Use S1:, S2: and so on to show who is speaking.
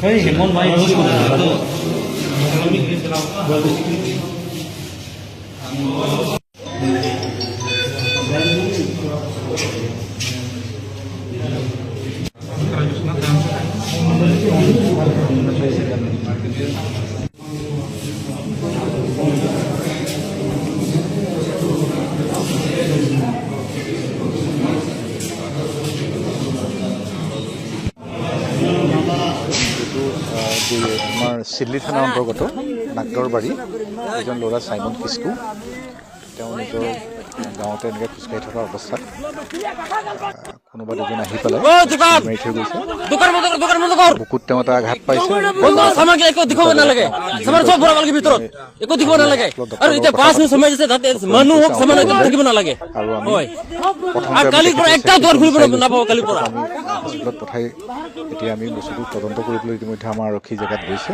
S1: Hey, Hemon Mai Bus
S2: আমাৰ চিল্লি থানাৰ অন্তৰ্গত নাগদৰবাৰী এজন ল'ৰা চাইমন কিস্কু তেওঁ নিজৰ গাঁৱতে এনেকৈ খোজকাঢ়ি থকা অৱস্থাত কোনোবা দুজন আহি পেলাই মাৰি থৈ গৈছে বুকুত তেওঁ এটা আঘাত পাইছে আৰু আমি হস্পিটেলত পঠাই এতিয়া আমি বস্তুটো তদন্ত কৰিবলৈ ইতিমধ্যে আমাৰ আৰক্ষী জেগাত গৈছে।